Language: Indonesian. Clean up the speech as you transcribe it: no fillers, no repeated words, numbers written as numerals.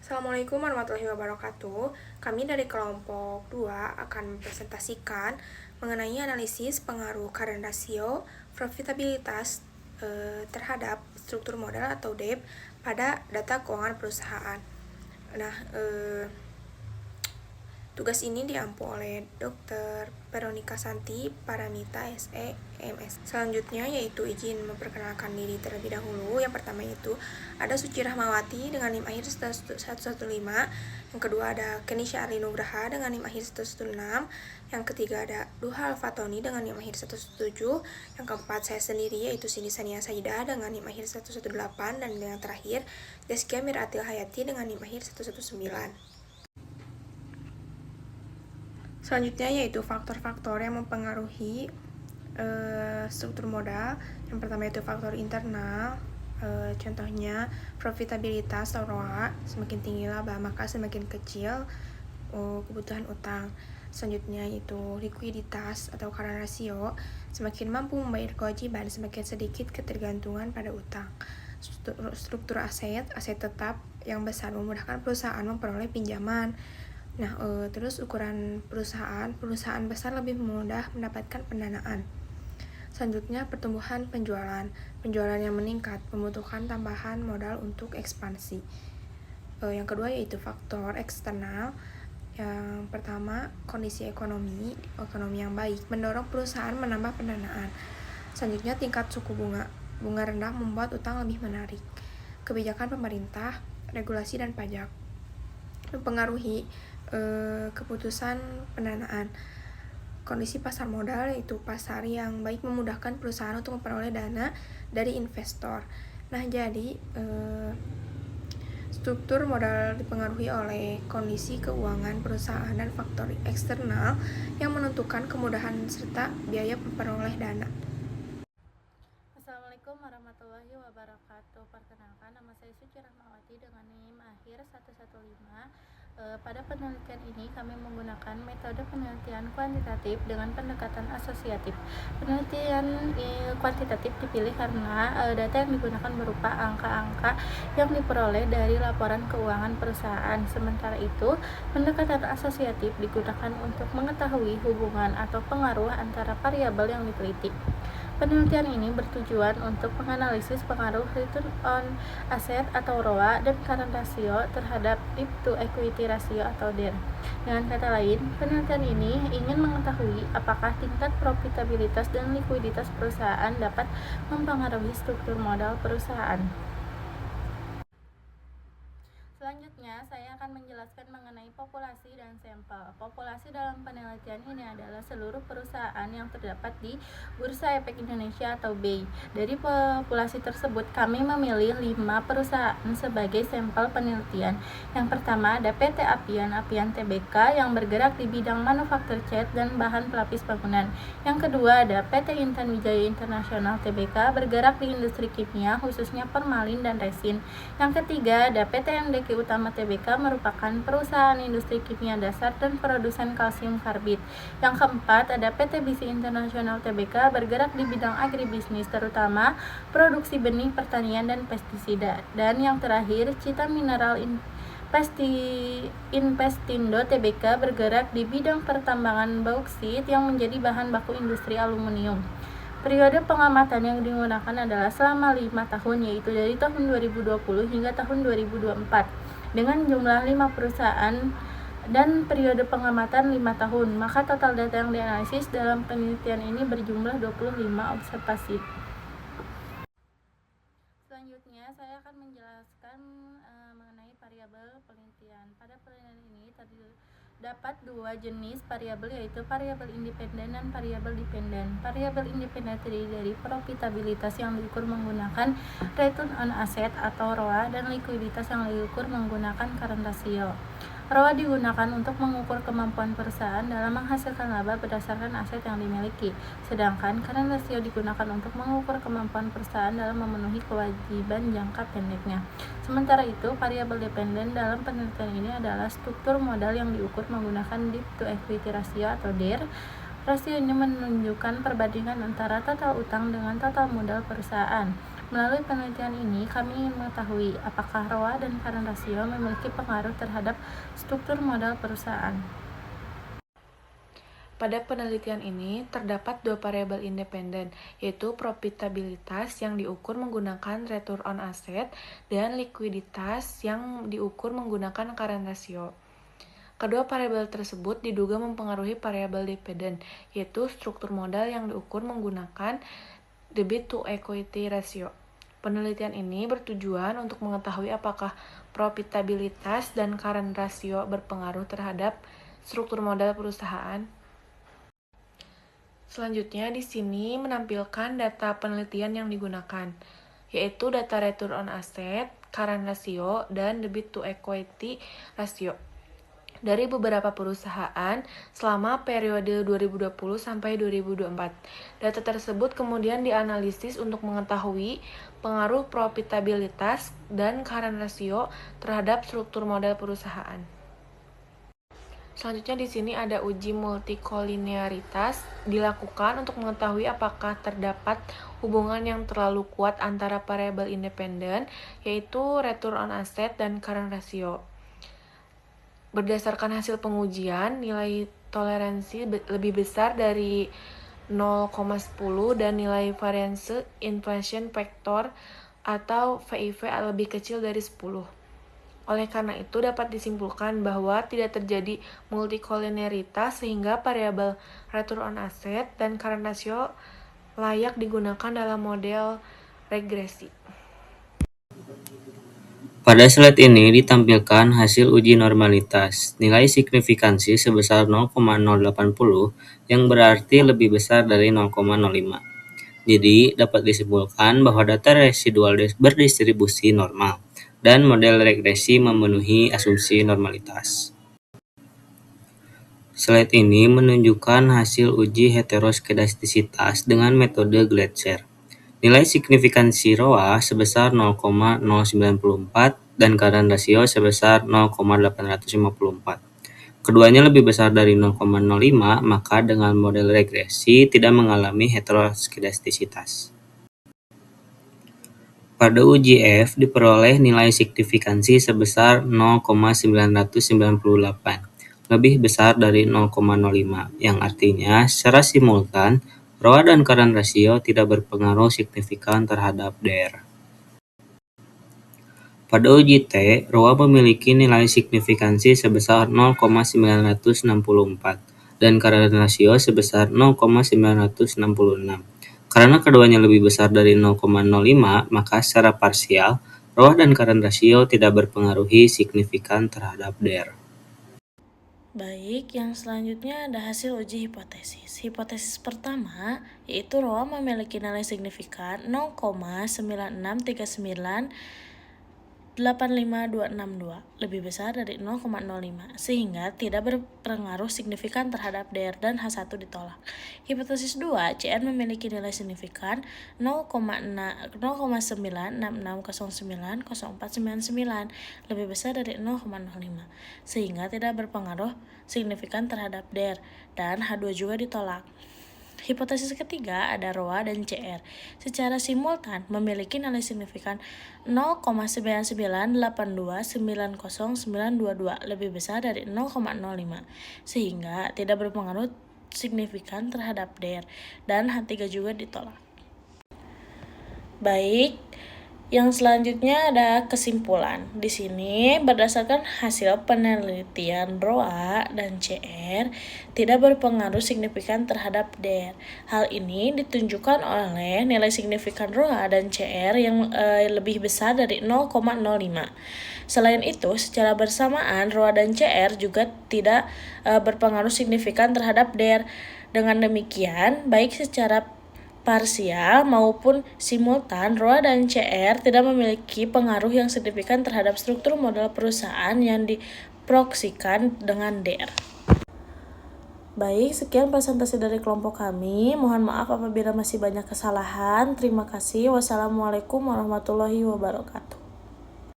Assalamualaikum warahmatullahi wabarakatuh. Kami dari kelompok 2 akan mempresentasikan mengenai analisis pengaruh current ratio, profitabilitas terhadap struktur modal atau DEP pada data keuangan perusahaan. Nah, tugas ini diampu oleh Dr. Veronica Santi Paramita SE MS. Selanjutnya yaitu izin memperkenalkan diri terlebih dahulu. Yang pertama itu ada Suci Rahmawati dengan NIM akhir 115. Yang kedua ada Kenisha Arli Nugraha dengan NIM akhir 116. Yang ketiga ada Duha Alfatoni dengan NIM akhir 117. Yang keempat saya sendiri yaitu Cindy Sania Saidah dengan NIM akhir 118. Dan yang terakhir Zaskia Miratil Hayati dengan NIM akhir 119. Selanjutnya yaitu faktor-faktor yang mempengaruhi struktur modal. Yang pertama itu faktor internal, contohnya profitabilitas atau ROA, semakin tinggi laba maka semakin kecil kebutuhan utang. Selanjutnya yaitu likuiditas atau current ratio, semakin mampu membayar kewajiban semakin sedikit ketergantungan pada utang. Struktur aset tetap yang besar memudahkan perusahaan memperoleh pinjaman. Nah, terus ukuran perusahaan besar lebih mudah mendapatkan pendanaan. Selanjutnya pertumbuhan penjualan yang meningkat membutuhkan tambahan modal untuk ekspansi. Yang kedua yaitu faktor eksternal. Yang pertama kondisi ekonomi yang baik mendorong perusahaan menambah pendanaan. Selanjutnya tingkat suku bunga rendah membuat utang lebih menarik. Kebijakan pemerintah, regulasi dan pajak mempengaruhi keputusan pendanaan. Kondisi pasar modal yaitu pasar yang baik memudahkan perusahaan untuk memperoleh dana dari investor. Nah, jadi struktur modal dipengaruhi oleh kondisi keuangan perusahaan dan faktor eksternal yang menentukan kemudahan serta biaya memperoleh dana. Assalamualaikum warahmatullahi wabarakatuh. Perkenalkan, nama saya Suci Rahmawati dengan NIM akhir 115. Pada penelitian ini kami menggunakan metode penelitian kuantitatif dengan pendekatan asosiatif. Penelitian kuantitatif dipilih karena data yang digunakan berupa angka-angka yang diperoleh dari laporan keuangan perusahaan. Sementara itu, pendekatan asosiatif digunakan untuk mengetahui hubungan atau pengaruh antara variabel yang diteliti. Penelitian ini bertujuan untuk menganalisis pengaruh return on asset atau ROA dan current ratio terhadap debt to equity ratio atau DER. Dengan kata lain, penelitian ini ingin mengetahui apakah tingkat profitabilitas dan likuiditas perusahaan dapat mempengaruhi struktur modal perusahaan. Selanjutnya, saya akan menjelaskan mengenai populasi dan sampel. Populasi dalam penelitian ini adalah seluruh perusahaan yang terdapat di Bursa Efek Indonesia atau BEI. Dari populasi tersebut, kami memilih 5 perusahaan sebagai sampel penelitian. Yang pertama ada PT Apian Tbk yang bergerak di bidang manufaktur cat dan bahan pelapis bangunan. Yang kedua ada PT Intan Wijaya Internasional Tbk bergerak di industri kimia khususnya formalin dan resin. Yang ketiga ada PT MDQ Utama Tbk merupakan perusahaan industri kimia dasar dan produsen kalsium karbit. Yang keempat ada PT Bisi Internasional Tbk bergerak di bidang agribisnis terutama produksi benih pertanian dan pestisida. Dan yang terakhir Cita Mineral Investindo Tbk bergerak di bidang pertambangan bauksit yang menjadi bahan baku industri aluminium. Periode pengamatan yang digunakan adalah selama 5 tahun, yaitu dari tahun 2020 hingga tahun 2024 dengan jumlah 5 perusahaan dan periode pengamatan 5 tahun. Maka total data yang dianalisis dalam penelitian ini berjumlah 25 observasi. Selanjutnya saya akan menjelaskan mengenai variabel penelitian. Pada penelitian ini terdapat 2 jenis variabel, yaitu variabel independen dan variabel dependen. Variabel independen terdiri dari profitabilitas yang diukur menggunakan return on asset atau ROA dan likuiditas yang diukur menggunakan current ratio. ROA digunakan untuk mengukur kemampuan perusahaan dalam menghasilkan laba berdasarkan aset yang dimiliki, sedangkan current ratio digunakan untuk mengukur kemampuan perusahaan dalam memenuhi kewajiban jangka pendeknya. Sementara itu, variabel dependen dalam penelitian ini adalah struktur modal yang diukur menggunakan debt to equity ratio atau DER. Rasio ini menunjukkan perbandingan antara total utang dengan total modal perusahaan. Melalui penelitian ini, kami ingin mengetahui apakah ROA dan current ratio memiliki pengaruh terhadap struktur modal perusahaan. Pada penelitian ini, terdapat dua variabel independen, yaitu profitabilitas yang diukur menggunakan return on asset dan likuiditas yang diukur menggunakan current ratio. Kedua variabel tersebut diduga mempengaruhi variabel dependen, yaitu struktur modal yang diukur menggunakan debit to equity ratio. Penelitian ini bertujuan untuk mengetahui apakah profitabilitas dan current ratio berpengaruh terhadap struktur modal perusahaan. Selanjutnya di sini menampilkan data penelitian yang digunakan, yaitu data return on asset, current ratio, dan debit to equity ratio dari beberapa perusahaan selama periode 2020 sampai 2024. Data tersebut kemudian dianalisis untuk mengetahui pengaruh profitabilitas dan current ratio terhadap struktur modal perusahaan. Selanjutnya di sini ada uji multikolinearitas dilakukan untuk mengetahui apakah terdapat hubungan yang terlalu kuat antara variabel independen, yaitu return on asset dan current ratio. Berdasarkan hasil pengujian, nilai toleransi lebih besar dari 0,10 dan nilai variance inflation factor atau VIV lebih kecil dari 10. Oleh karena itu, dapat disimpulkan bahwa tidak terjadi multikolinearitas sehingga variabel return on asset dan current ratio layak digunakan dalam model regresi. Pada slide ini ditampilkan hasil uji normalitas. Nilai signifikansi sebesar 0,080 yang berarti lebih besar dari 0,05. Jadi, dapat disimpulkan bahwa data residual berdistribusi normal dan model regresi memenuhi asumsi normalitas. Slide ini menunjukkan hasil uji heteroskedastisitas dengan metode Gletser. Nilai signifikansi ROA sebesar 0,094 dan current ratio sebesar 0,854. Keduanya lebih besar dari 0,05, maka dengan model regresi tidak mengalami heteroskedastisitas. Pada uji F diperoleh nilai signifikansi sebesar 0,998, lebih besar dari 0,05, yang artinya secara simultan ROA dan current ratio tidak berpengaruh signifikan terhadap DER. Pada uji T, ROA memiliki nilai signifikansi sebesar 0,964 dan current ratio sebesar 0,966. Karena keduanya lebih besar dari 0,05, maka secara parsial, ROA dan current ratio tidak berpengaruhi signifikan terhadap DER. Baik, yang selanjutnya ada hasil uji hipotesis. Hipotesis pertama, yaitu ROA memiliki nilai signifikan 0,93985,262, lebih besar dari 0,05, sehingga tidak berpengaruh signifikan terhadap DER dan H1 ditolak. Hipotesis 2, CR memiliki nilai signifikan 0,966090499, lebih besar dari 0,05, sehingga tidak berpengaruh signifikan terhadap DER dan H2 juga ditolak. Hipotesis ketiga ada ROA dan CR secara simultan memiliki nilai signifikan 0,9982909922, lebih besar dari 0,05, sehingga tidak berpengaruh signifikan terhadap DER dan H3 juga ditolak. Baik, yang selanjutnya ada kesimpulan. Di sini berdasarkan hasil penelitian ROA dan CR tidak berpengaruh signifikan terhadap DER. Hal ini ditunjukkan oleh nilai signifikan ROA dan CR yang lebih besar dari 0,05. Selain itu, secara bersamaan ROA dan CR juga tidak berpengaruh signifikan terhadap DER. Dengan demikian, baik secara parsial maupun simultan, ROA dan CR tidak memiliki pengaruh yang signifikan terhadap struktur modal perusahaan yang diproksikan dengan DER. Baik, sekian presentasi dari kelompok kami. Mohon maaf apabila masih banyak kesalahan. Terima kasih. Wassalamualaikum warahmatullahi wabarakatuh.